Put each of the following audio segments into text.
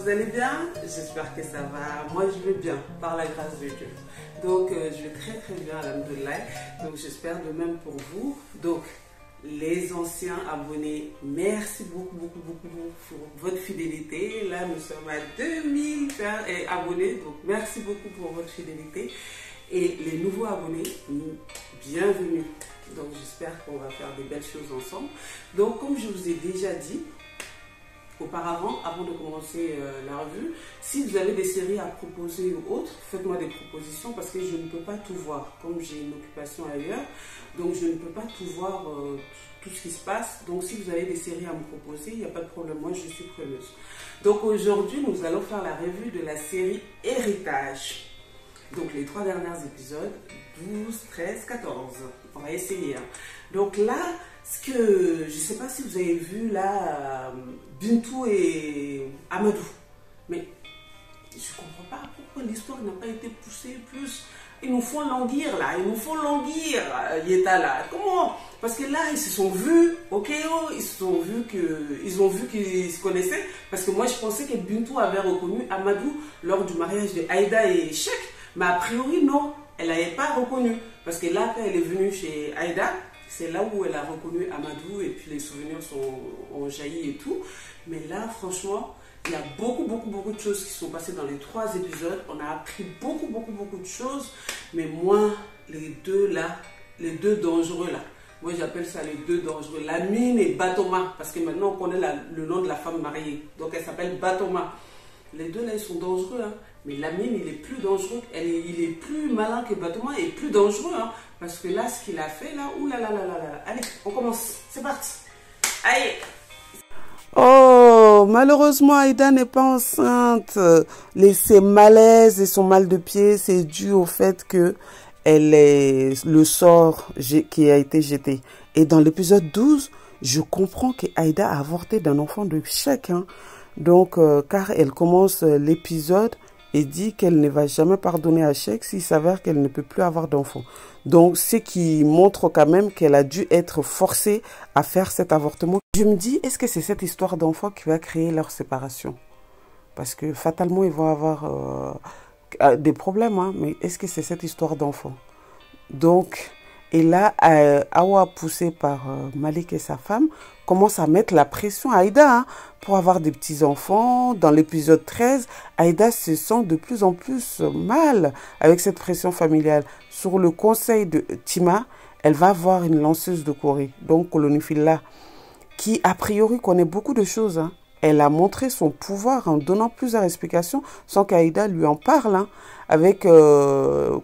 vous allez bien? J'espère que ça va. Moi, je vais bien, par la grâce de Dieu. Donc, je vais très très bien, alhamdoulilah. Donc, j'espère de même pour vous. Donc, les anciens abonnés, merci beaucoup pour votre fidélité. Là, nous sommes à 2000 abonnés. Donc, merci beaucoup pour votre fidélité. Et les nouveaux abonnés, bienvenue. Donc, j'espère qu'on va faire des belles choses ensemble. Donc, comme je vous ai déjà dit auparavant, avant de commencer la revue, si vous avez des séries à proposer ou autres, faites-moi des propositions parce que je ne peux pas tout voir. Comme j'ai une occupation ailleurs, donc je ne peux pas tout voir, tout ce qui se passe. Donc si vous avez des séries à me proposer, il n'y a pas de problème, moi je suis preneuse. Donc aujourd'hui, nous allons faire la revue de la série Héritage. Donc les 3 derniers épisodes, 12, 13, 14. On va essayer. Hein. Donc là, ce que je ne sais pas si vous avez vu là, Bintou et Amadou. Mais je ne comprends pas pourquoi l'histoire n'a pas été poussée plus. Ils nous font languir là, ils nous font languir, Yeta là. Comment? Parce que là, ils se sont vus, ok, ils ont vu qu'ils se connaissaient. Parce que moi, je pensais que Bintou avait reconnu Amadou lors du mariage de Aïda et Cheikh. Mais a priori, non, elle n'avait pas reconnu. Parce que là, quand elle est venue chez Aïda, c'est là où elle a reconnu Amadou et puis les souvenirs ont jailli et tout. Mais là, franchement, il y a beaucoup de choses qui sont passées dans les 3 épisodes. On a appris beaucoup de choses. Mais moi, les deux là, les deux dangereux là, moi j'appelle ça les deux dangereux. Lamine et Batoma, parce que maintenant on connaît le nom de la femme mariée. Donc elle s'appelle Batoma. Les deux là, ils sont dangereux. Hein. Mais Lamine, il est plus dangereux. Il est plus malin que Batoma et plus dangereux. Hein. Parce que là, ce qu'il a fait là, oulala. Allez, on commence. C'est parti. Allez. Oh, malheureusement, Aïda n'est pas enceinte. Ses malaises et son mal de pied, c'est dû au fait que elle est le sort qui a été jeté. Et dans l'épisode 12, je comprends qu'Aïda a avorté d'un enfant de Cheikh. Hein. Donc, car elle commence l'épisode et dit qu'elle ne va jamais pardonner à Cheikh s'il s'avère qu'elle ne peut plus avoir d'enfant. Donc, ce qui montre quand même qu'elle a dû être forcée à faire cet avortement. Je me dis, est-ce que c'est cette histoire d'enfant qui va créer leur séparation? Parce que fatalement, ils vont avoir des problèmes, hein, mais est-ce que c'est cette histoire d'enfant? Donc, et là, Awa, poussé par Malik et sa femme, commence à mettre la pression à Aïda hein, pour avoir des petits-enfants. Dans l'épisode 13, Aïda se sent de plus en plus mal avec cette pression familiale. Sur le conseil de Tima, elle va voir une lanceuse de Corée, donc Kolonifilla, qui a priori connaît beaucoup de choses. Hein. Elle a montré son pouvoir en donnant plusieurs explications sans qu'Aïda lui en parle. Hein. Avec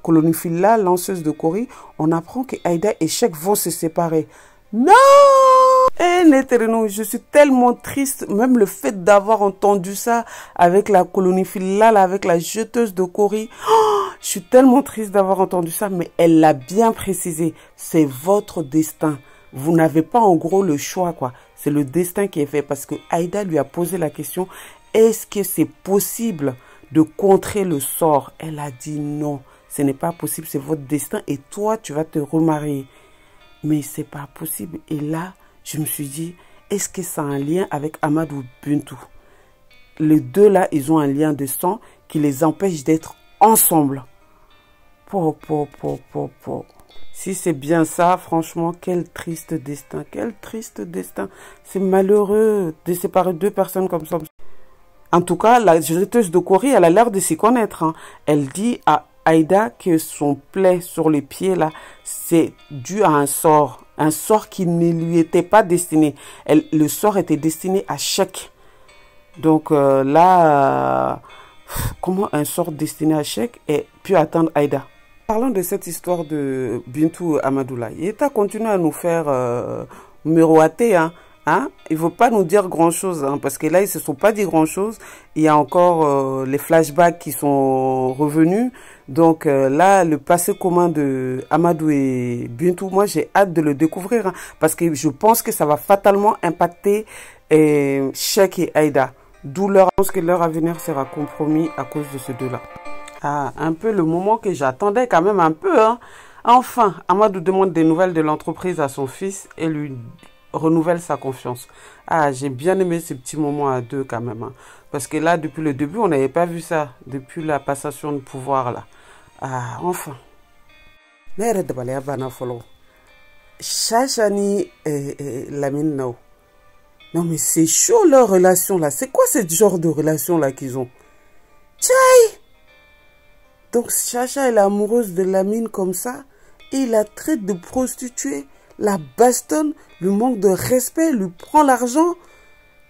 Kolonifilla, lanceuse de Corée, on apprend qu'Aïda et Cheikh vont se séparer. Non! Je suis tellement triste, même le fait d'avoir entendu ça avec la Kolonifilla, avec la jeteuse de Corée. Oh, je suis tellement triste d'avoir entendu ça, mais elle l'a bien précisé. C'est votre destin. Vous n'avez pas en gros le choix, quoi. C'est le destin qui est fait parce que Aïda lui a posé la question, est-ce que c'est possible de contrer le sort? Elle a dit non, ce n'est pas possible, c'est votre destin et toi, tu vas te remarier. Mais c'est pas possible. Et là, je me suis dit, est-ce que ça a un lien avec Amadou ou Bintou? Les deux là, ils ont un lien de sang qui les empêche d'être ensemble. Si c'est bien ça, franchement, quel triste destin. Quel triste destin. C'est malheureux de séparer 2 personnes comme ça. En tout cas, la jeteuse de Corée, elle a l'air de s'y connaître. Hein. Elle dit à Aïda que son plaie sur les pieds, là, c'est dû à un sort qui ne lui était pas destiné. Le sort était destiné à Cheikh. Donc là, comment un sort destiné à Cheikh ait pu atteindre Aïda? Parlons de cette histoire de Bintou Amadoula. Il a continué à nous faire miroiter, hein. Il ne veut pas nous dire grand-chose, hein, parce que là, ils ne se sont pas dit grand-chose. Il y a encore les flashbacks qui sont revenus. Donc là, le passé commun de Amadou et Bintou, moi, j'ai hâte de le découvrir, hein, parce que je pense que ça va fatalement impacter Cheikh et Aïda. D'où je pense que leur avenir sera compromis à cause de ces deux-là. Ah, un peu le moment que j'attendais quand même un peu, hein. Enfin, Amadou demande des nouvelles de l'entreprise à son fils et lui renouvelle sa confiance. Ah, j'ai bien aimé ces petits moments à deux quand même. Hein. Parce que là, depuis le début, on n'avait pas vu ça. Depuis la passation de pouvoir là. Ah, enfin. Chacha ni Lamine Nao. Non mais c'est chaud leur relation là. C'est quoi ce genre de relation là qu'ils ont? Tchaï! Donc Chacha elle est amoureuse de Lamine comme ça. Et il la traite de prostituée. La bastonne. Lui manque de respect. Lui prend l'argent.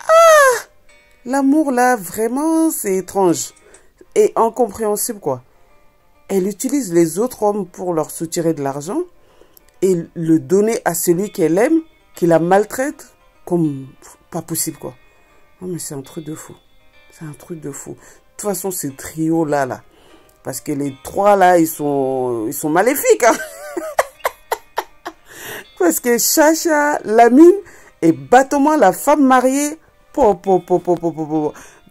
Ah! L'amour là vraiment c'est étrange. Et incompréhensible quoi. Elle utilise les autres hommes pour leur soutirer de l'argent. Et le donner à celui qu'elle aime. Qui la maltraite. Comme pas possible quoi. Non mais c'est un truc de fou. C'est un truc de fou. De toute façon ce trio là. Parce que les trois là ils sont maléfiques. Hein. Parce que Chacha, Lamine et Batoma, la femme mariée.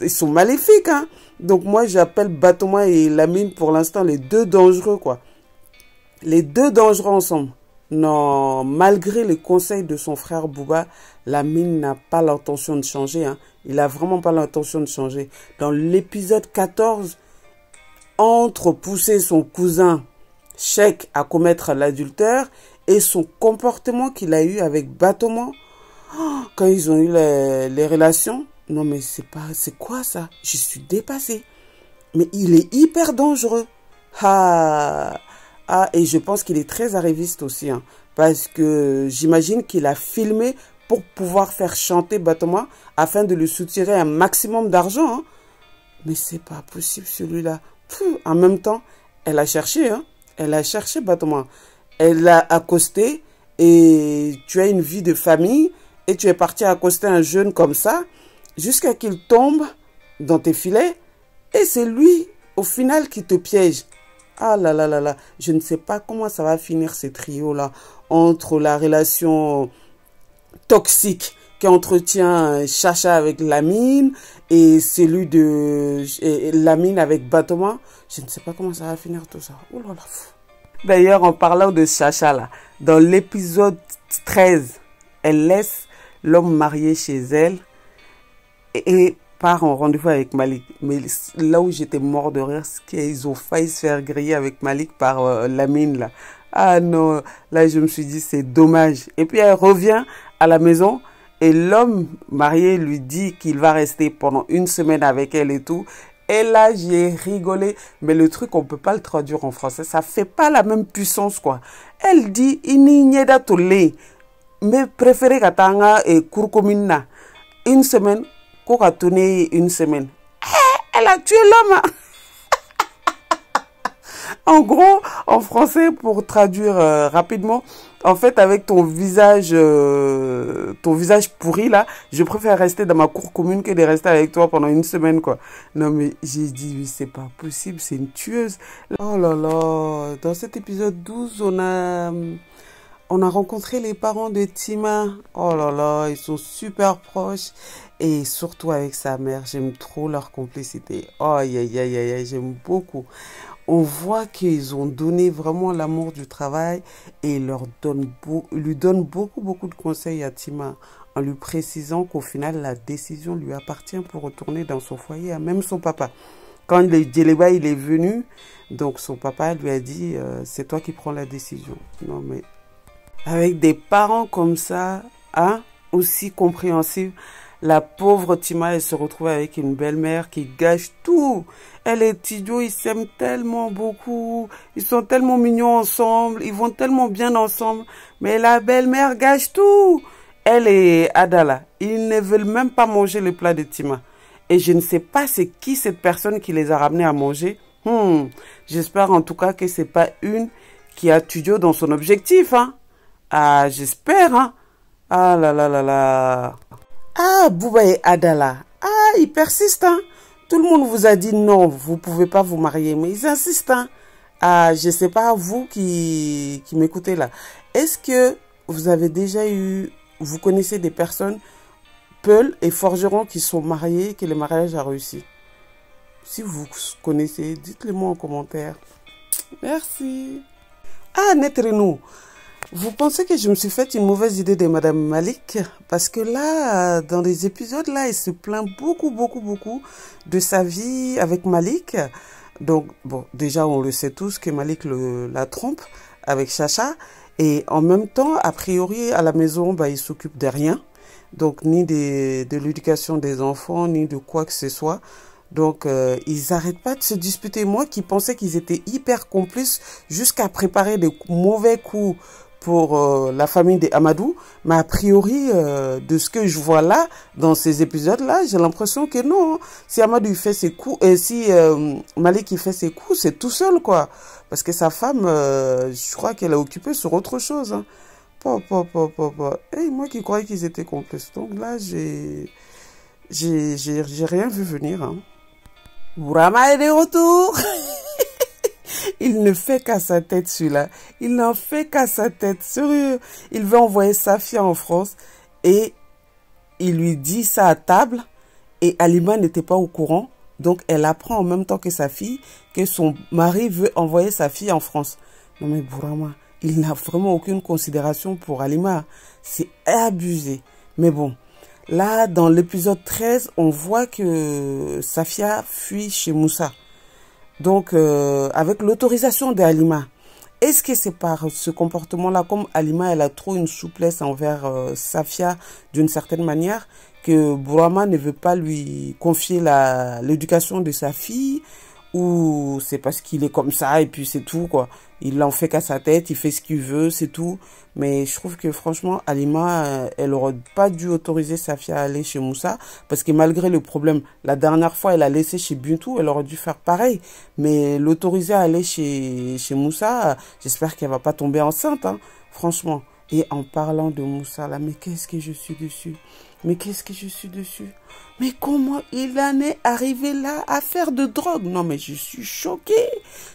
Ils sont maléfiques. Hein. Donc moi j'appelle Batoma et Lamine pour l'instant les deux dangereux quoi. Les deux dangereux ensemble. Non, malgré les conseils de son frère Bouba, Lamine n'a pas l'intention de changer. Hein. Il n'a vraiment pas l'intention de changer. Dans l'épisode 14, entre pousser son cousin Cheikh à commettre l'adultère et son comportement qu'il a eu avec Batoma, quand ils ont eu les relations, non mais c'est quoi ça? Je suis dépassée. Mais il est hyper dangereux. Et je pense qu'il est très arriviste aussi. Hein, parce que j'imagine qu'il a filmé pour pouvoir faire chanter Batoma afin de lui soutirer un maximum d'argent. Hein. Mais c'est pas possible celui-là. En même temps, elle a cherché. Hein. Elle a cherché Batoma. Elle l'a accosté et tu as une vie de famille et tu es parti accoster un jeune comme ça jusqu'à qu'il tombe dans tes filets et c'est lui au final qui te piège. Ah là là là là, je ne sais pas comment ça va finir ce trio-là, entre la relation toxique qu'entretient Chacha avec Lamine et celui de Lamine avec Batoma. Je ne sais pas comment ça va finir tout ça. Oh là là. D'ailleurs, en parlant de Chacha là, dans l'épisode 13, elle laisse l'homme marié chez elle et part en rendez-vous avec Malik. Mais là où j'étais mort de rire, c'est qu'ils ont failli se faire griller avec Malik par Lamine là. Ah non, là je me suis dit c'est dommage. Et puis elle revient à la maison et l'homme marié lui dit qu'il va rester pendant une semaine avec elle et tout. Et là j'ai rigolé. Mais le truc on peut pas le traduire en français. Ça fait pas la même puissance quoi. Elle dit ini nyeda tole. Mais préféré katanga et kurkomina. Une semaine. A tourné une semaine. Elle a tué l'homme. En gros, en français, pour traduire rapidement, en fait, avec ton visage pourri là, je préfère rester dans ma cour commune que de rester avec toi pendant une semaine quoi. Non mais j'ai dit, c'est pas possible, c'est une tueuse. Oh là là, dans cet épisode 12, on a rencontré les parents de Tima. Oh là là, ils sont super proches. Et surtout avec sa mère, j'aime trop leur complicité. Oh, j'aime beaucoup. On voit qu'ils ont donné vraiment l'amour du travail et lui donnent beaucoup de conseils à Tima en lui précisant qu'au final, la décision lui appartient pour retourner dans son foyer, à même son papa. Quand le Djeleba il est venu, donc son papa lui a dit c'est toi qui prends la décision. Non mais avec des parents comme ça, hein, aussi compréhensifs, la pauvre Tima, elle se retrouve avec une belle-mère qui gâche tout. Elle et Tidjo, ils s'aiment tellement beaucoup. Ils sont tellement mignons ensemble. Ils vont tellement bien ensemble. Mais la belle-mère gâche tout. Elle et Adala, ils ne veulent même pas manger le plat de Tima. Et je ne sais pas c'est qui cette personne qui les a ramenés à manger. J'espère en tout cas que c'est pas une qui a Tidjo dans son objectif. Hein. Ah, j'espère. Hein. Ah là là là là. Ah, Bouba et Adala. Ah, ils persistent. Hein. Tout le monde vous a dit non, vous ne pouvez pas vous marier. Mais ils insistent. Hein. Ah, je ne sais pas, vous qui m'écoutez là. Est-ce que vous avez déjà eu, vous connaissez des personnes, Peul et forgerons qui sont mariés, que le mariage a réussi? Si vous connaissez, dites-le moi en commentaire. Merci. Ah, Netreno. Vous pensez que je me suis fait une mauvaise idée de Madame Malik? Parce que là, dans les épisodes, là, elle se plaint beaucoup de sa vie avec Malik. Donc, bon, déjà, on le sait tous que Malik la trompe avec Chacha. Et en même temps, a priori, à la maison, bah, il s'occupe de rien. Donc, ni de l'éducation des enfants, ni de quoi que ce soit. Donc, ils n'arrêtent pas de se disputer. Moi qui pensais qu'ils étaient hyper complices jusqu'à préparer des mauvais coups pour la famille des Amadou. Mais a priori, de ce que je vois là, dans ces épisodes-là, j'ai l'impression que non. Si Amadou il fait ses coups, et si Malik il fait ses coups, c'est tout seul, quoi. Parce que sa femme, je crois qu'elle est occupée sur autre chose. Hein. Et moi qui croyais qu'ils étaient complices. Donc là, j'ai rien vu venir. Hein. Bourama est de retour. Il ne fait qu'à sa tête celui-là. Il n'en fait qu'à sa tête. Sérieux. Il veut envoyer Safia en France et il lui dit ça à table et Halima n'était pas au courant. Donc elle apprend en même temps que sa fille que son mari veut envoyer sa fille en France. Non mais Bourama, il n'a vraiment aucune considération pour Halima. C'est abusé. Mais bon. Là, dans l'épisode 13, on voit que Safia fuit chez Moussa. Donc, avec l'autorisation d'Halima. Est-ce que c'est par ce comportement-là, comme Halima, elle a trop une souplesse envers Safia d'une certaine manière, que Bourama ne veut pas lui confier l'éducation de sa fille, ou c'est parce qu'il est comme ça et puis c'est tout, quoi. Il n'en fait qu'à sa tête, il fait ce qu'il veut, c'est tout. Mais je trouve que franchement, Halima, elle aurait pas dû autoriser Safia à aller chez Moussa. Parce que malgré le problème, la dernière fois, elle a laissé chez Bintou, elle aurait dû faire pareil. Mais l'autoriser à aller chez Moussa, j'espère qu'elle va pas tomber enceinte, hein, franchement. Et en parlant de Moussa, là, mais qu'est-ce que je suis dessus? Mais qu'est-ce que je suis dessus? Mais comment il en est arrivé là à faire de drogue? Non, mais je suis choquée.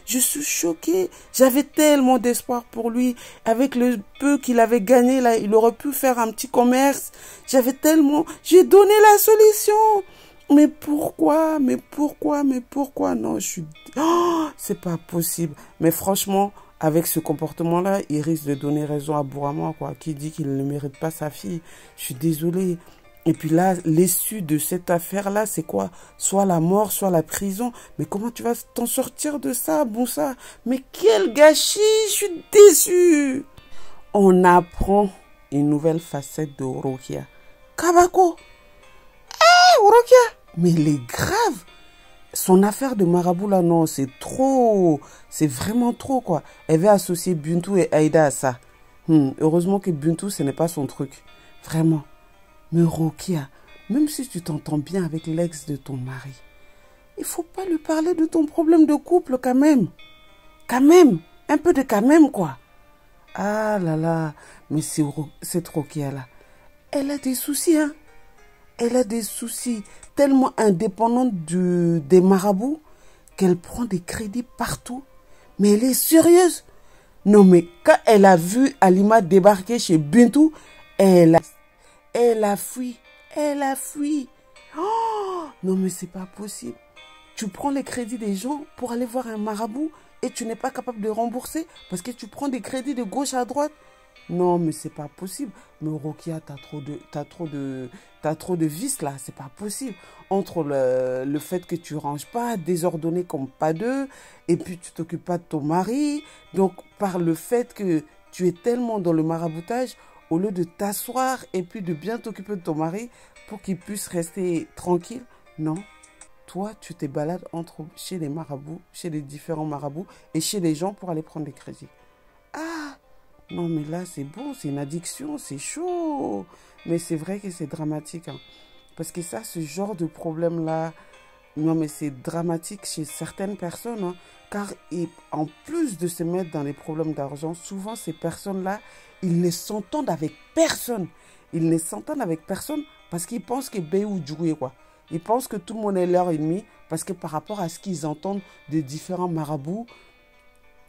Je suis choquée. J'avais tellement d'espoir pour lui. Avec le peu qu'il avait gagné là, il aurait pu faire un petit commerce. J'avais tellement... J'ai donné la solution. Mais pourquoi? Mais pourquoi? Mais pourquoi? Non, je suis... Oh, c'est pas possible. Mais franchement... Avec ce comportement-là, il risque de donner raison à Bourama, quoi, qui dit qu'il ne mérite pas sa fille. Je suis désolée. Et puis là, l'issue de cette affaire-là, c'est quoi? Soit la mort, soit la prison. Mais comment tu vas t'en sortir de ça, Moussa? Mais quel gâchis! Je suis déçue. On apprend une nouvelle facette de Orokia. Kabako! Orokia! Mais il est grave! Son affaire de marabout là, non, c'est trop, c'est vraiment trop quoi. Elle veut associer Bintou et Aïda à ça. Heureusement que Bintou, ce n'est pas son truc. Vraiment. Mais Rokia, même si tu t'entends bien avec l'ex de ton mari, il faut pas lui parler de ton problème de couple quand même. Quand même. Un peu de quand même quoi. Ah là là. Mais cette Rokia là, elle a des soucis hein. Elle a des soucis tellement indépendante des marabouts qu'elle prend des crédits partout. Mais elle est sérieuse. Non, mais quand elle a vu Halima débarquer chez Bintou, elle a fui. Elle a fui. Oh, non, mais c'est pas possible. Tu prends les crédits des gens pour aller voir un marabout et tu n'es pas capable de rembourser parce que tu prends des crédits de gauche à droite. Non, mais c'est pas possible. Mais Rokia, t'as trop de vices là. C'est pas possible. Entre le fait que tu ranges pas, désordonné comme pas deux, et puis tu t'occupes pas de ton mari. Donc, par le fait que tu es tellement dans le maraboutage, au lieu de t'asseoir et puis de bien t'occuper de ton mari pour qu'il puisse rester tranquille, non. Toi, tu te balades chez les marabouts, chez les différents marabouts et chez les gens pour aller prendre des crédits. Ah! Non, mais là, c'est bon, c'est une addiction, c'est chaud. Mais c'est vrai que c'est dramatique. Hein. Parce que ça, ce genre de problème-là, non, mais c'est dramatique chez certaines personnes. Hein, car en plus de se mettre dans les problèmes d'argent, souvent, ces personnes-là, ils ne s'entendent avec personne. Ils ne s'entendent avec personne parce qu'ils pensent que Béou jouer, quoi. Ils pensent que tout le monde est leur ennemi parce que par rapport à ce qu'ils entendent de différents marabouts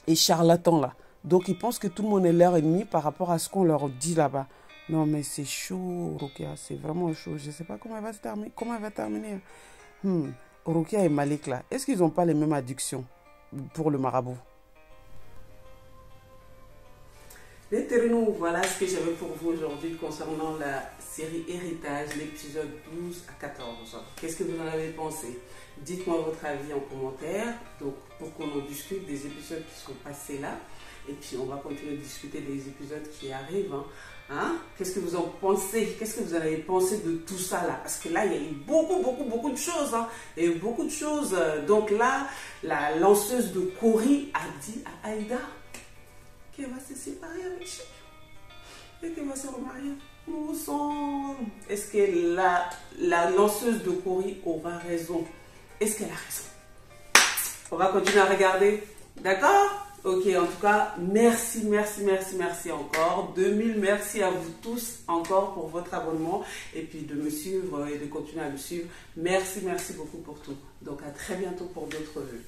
et charlatans, là. Donc, ils pensent que tout le monde est leur ennemi par rapport à ce qu'on leur dit là-bas. Non, mais c'est chaud, Rokia. C'est vraiment chaud. Je ne sais pas comment elle va terminer. Rokia et Malik, là, est-ce qu'ils n'ont pas les mêmes addictions pour le marabout? Déterre-nous, voilà ce que j'avais pour vous aujourd'hui concernant la série Héritage, l'épisode 12 à 14. Qu'est-ce que vous en avez pensé? Dites-moi votre avis en commentaire, donc pour qu'on en discute des épisodes qui sont passés là. Et puis on va continuer de discuter des épisodes qui arrivent. Qu'est-ce que vous en pensez? Qu'est-ce que vous en avez pensé de tout ça là? Parce que là, il y a eu beaucoup de choses. Il y a eu beaucoup de choses. Donc là, la lanceuse de Kori a dit à Aïda qu'elle va se séparer avec Cheick et qu'elle va se remarier ensemble. Est-ce que la lanceuse de Kori aura raison? Est-ce qu'elle a raison? On va continuer à regarder. D'accord? Ok, en tout cas, merci encore. 2000 merci à vous tous encore pour votre abonnement et puis de me suivre et de continuer à me suivre. Merci beaucoup pour tout. Donc à très bientôt pour d'autres vues.